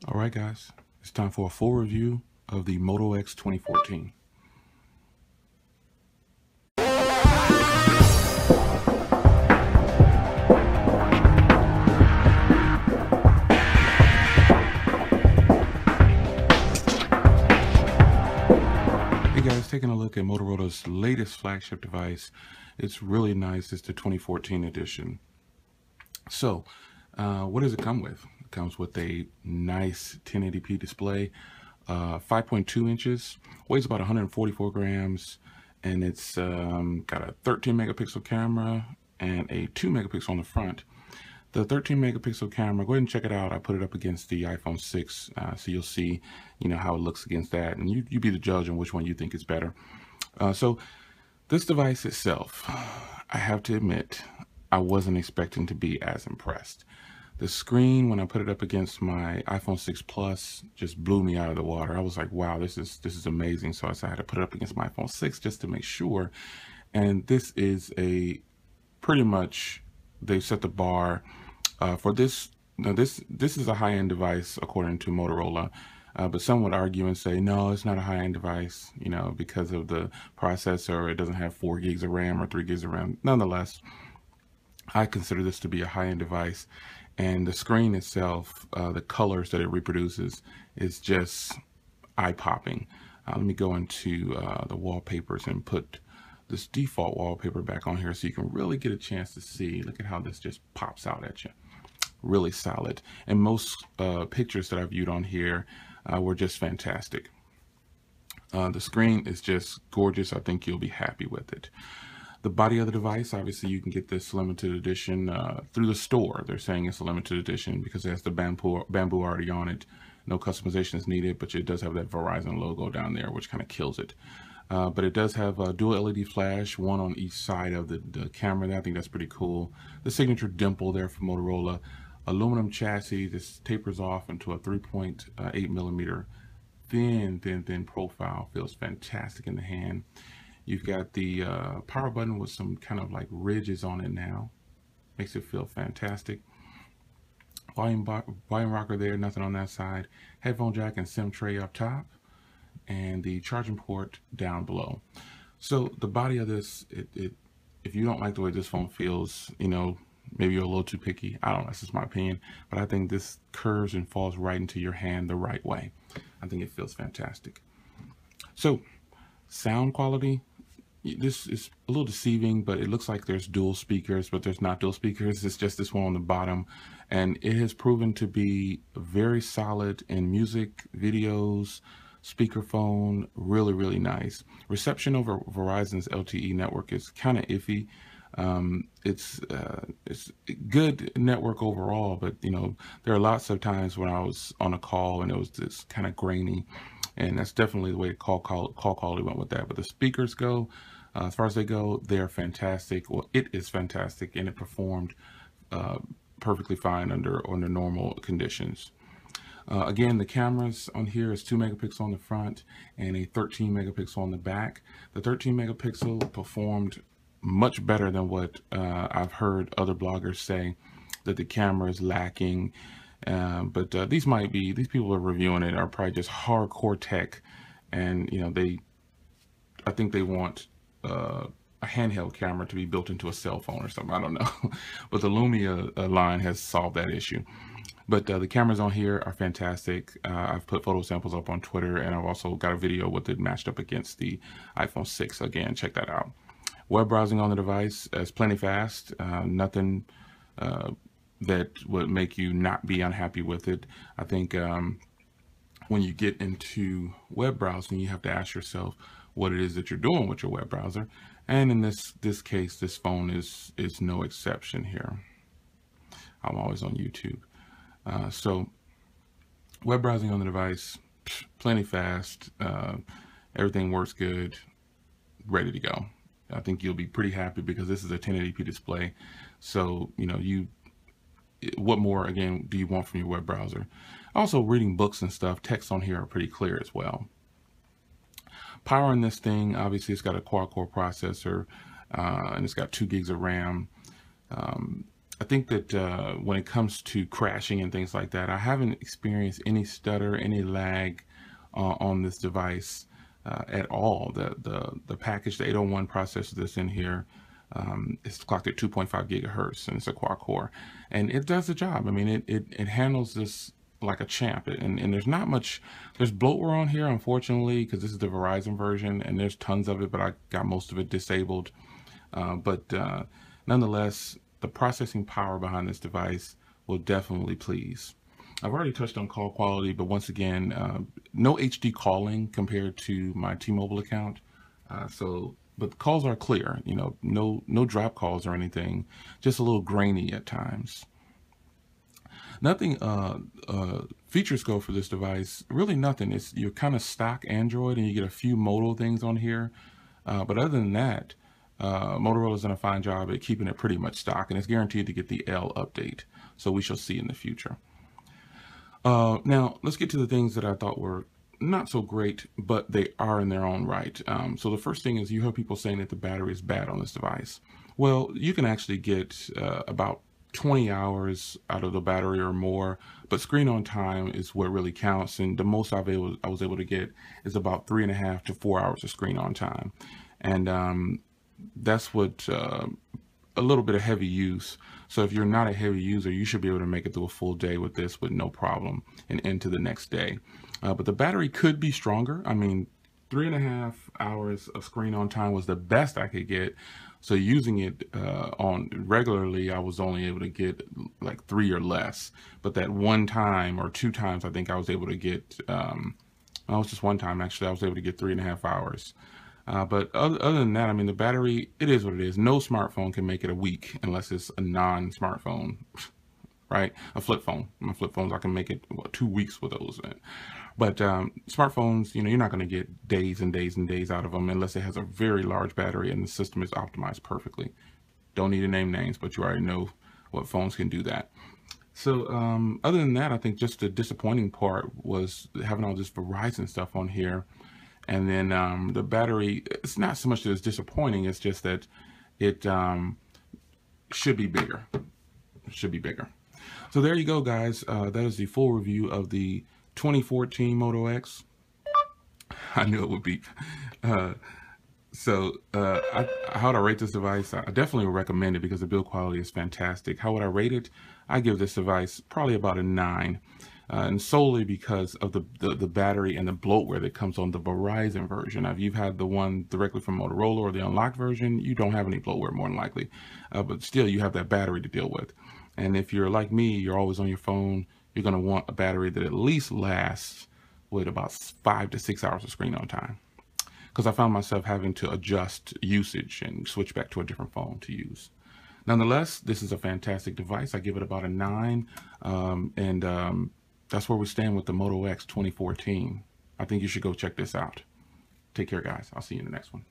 All right, guys, it's time for a full review of the Moto X 2014. Hey guys, taking a look at Motorola's latest flagship device. It's really nice. It's the 2014 edition. So, what does it come with? It comes with a nice 1080p display, 5.2 inches, weighs about 144 grams, and it's got a 13 megapixel camera and a 2 megapixel on the front. The 13 megapixel camera, go ahead and check it out. I put it up against the iPhone 6, so you'll see, how it looks against that, and you be the judge on which one you think is better. So this device itself, I have to admit, I wasn't expecting to be as impressed. The screen, when I put it up against my iPhone 6 Plus, just blew me out of the water. I was like, wow, this is amazing. So I decided to put it up against my iPhone 6 just to make sure. And this is pretty much, they set the bar for this. Now this is a high-end device according to Motorola, but some would argue and say no, it's not a high-end device, because of the processor. It doesn't have 4 gigs of RAM or 3 gigs of RAM. Nonetheless, I consider this to be a high-end device, and the screen itself, the colors that it reproduces, is just eye-popping. Let me go into the wallpapers and put this default wallpaper back on here so you can really get a chance to see. Look at how this just pops out at you. Really solid. And most pictures that I viewed on here were just fantastic. The screen is just gorgeous. I think you'll be happy with it. The body of the device, obviously you can get this limited edition through the store. They're saying it's a limited edition because it has the bamboo already on it. No customization is needed, but it does have that Verizon logo down there, which kind of kills it. But it does have a dual LED flash, one on each side of the camera there. I think that's pretty cool. The signature dimple there from Motorola. Aluminum chassis. This tapers off into a 3.8 millimeter thin profile. Feels fantastic in the hand. You've got the power button with some kind of like ridges on it now. Makes it feel fantastic. Volume rocker there, nothing on that side. Headphone jack and SIM tray up top, and the charging port down below. So the body of this, if you don't like the way this phone feels, maybe you're a little too picky. I don't know, that's just my opinion, but I think this curves and falls right into your hand the right way. I think it feels fantastic. So sound quality, this is a little deceiving, but it looks like there's dual speakers, but there's not dual speakers. It's just this one on the bottom, and it has proven to be very solid in music, videos, speakerphone. Really nice. Reception over Verizon's LTE network is kind of iffy. It's good network overall, but there are lots of times when I was on a call and it was just kind of grainy, and that's definitely the way call quality went with that. But the speakers go, as far as they go, they're fantastic. Well, it is fantastic, and it performed perfectly fine under normal conditions. Again, the cameras on here is 2 megapixel on the front and a 13 megapixel on the back. The 13 megapixel performed much better than what I've heard other bloggers say, that the camera is lacking. But these people are reviewing it are probably just hardcore tech, and I think they want a handheld camera to be built into a cell phone or something. I don't know, but the Lumia line has solved that issue. But the cameras on here are fantastic. I've put photo samples up on Twitter, and I've also got a video with it matched up against the iPhone 6. Again, check that out. Web browsing on the device is plenty fast. Nothing that would make you not be unhappy with it. I think when you get into web browsing, you have to ask yourself what it is that you're doing with your web browser. And in this case, this phone is no exception here. I'm always on YouTube. So web browsing on the device, plenty fast. Everything works good, ready to go. I think you'll be pretty happy because this is a 1080p display. So, what more, again, do you want from your web browser? Also, reading books and stuff, text on here are pretty clear as well. Powering this thing, obviously it's got a quad-core processor, and it's got 2 gigs of RAM. I think that when it comes to crashing and things like that, I haven't experienced any stutter, any lag on this device at all. The package, the 801 processor that's in here, is clocked at 2.5 gigahertz, and it's a quad core, and it does the job. I mean, it handles this like a champ. And there's not much, there's bloatware on here, unfortunately, because this is the Verizon version, and there's tons of it, but I got most of it disabled. But nonetheless, the processing power behind this device will definitely please. I've already touched on call quality, but once again, no HD calling compared to my T-Mobile account. But the calls are clear, you know, no drop calls or anything, just a little grainy at times. Nothing features go for this device, really nothing. It's your kind of stock Android, and you get a few Moto things on here. But other than that, Motorola's done a fine job at keeping it pretty much stock, and it's guaranteed to get the L update. So we shall see in the future. Now, let's get to the things that I thought were not so great, but they are in their own right. So the first thing is, you hear people saying that the battery is bad on this device. Well, you can actually get about 20 hours out of the battery or more, but screen on time is what really counts. And the most I was able to get is about 3.5 to 4 hours of screen on time. And that's what a little bit of heavy use. So if you're not a heavy user, you should be able to make it through a full day with this with no problem and into the next day. But the battery could be stronger. I mean, 3.5 hours of screen on time was the best I could get. So using it on regularly, I was only able to get like 3 or less. But that one time or 2 times, I think I was able to get, it was just one time actually, I was able to get 3.5 hours. But other than that, I mean, the battery, it is what it is. No smartphone can make it a week unless it's a non-smartphone, right? A flip phone. My flip phones, I can make it 2 weeks with those. But smartphones, you know, you're not going to get days and days and days out of them unless it has a very large battery and the system is optimized perfectly. Don't need to name names, but you already know what phones can do that. So other than that, I think just the disappointing part was having all this Verizon stuff on here. And then the battery, it's not so much that it's disappointing, it's just that it should be bigger. It should be bigger. So there you go, guys. That is the full review of the 2014 Moto X. I knew it would be. How would I rate this device? I definitely would recommend it because the build quality is fantastic. How would I rate it? I give this device probably about a 9. And solely because of the battery and the bloatware that comes on the Verizon version. Now, if you've had the one directly from Motorola or the unlocked version, you don't have any bloatware more than likely. But still, you have that battery to deal with. And if you're like me, you're always on your phone, you're going to want a battery that at least lasts with about 5 to 6 hours of screen on time. Because I found myself having to adjust usage and switch back to a different phone to use. Nonetheless, this is a fantastic device. I give it about a 9. That's where we stand with the Moto X 2014. I think you should go check this out. Take care, guys. I'll see you in the next one.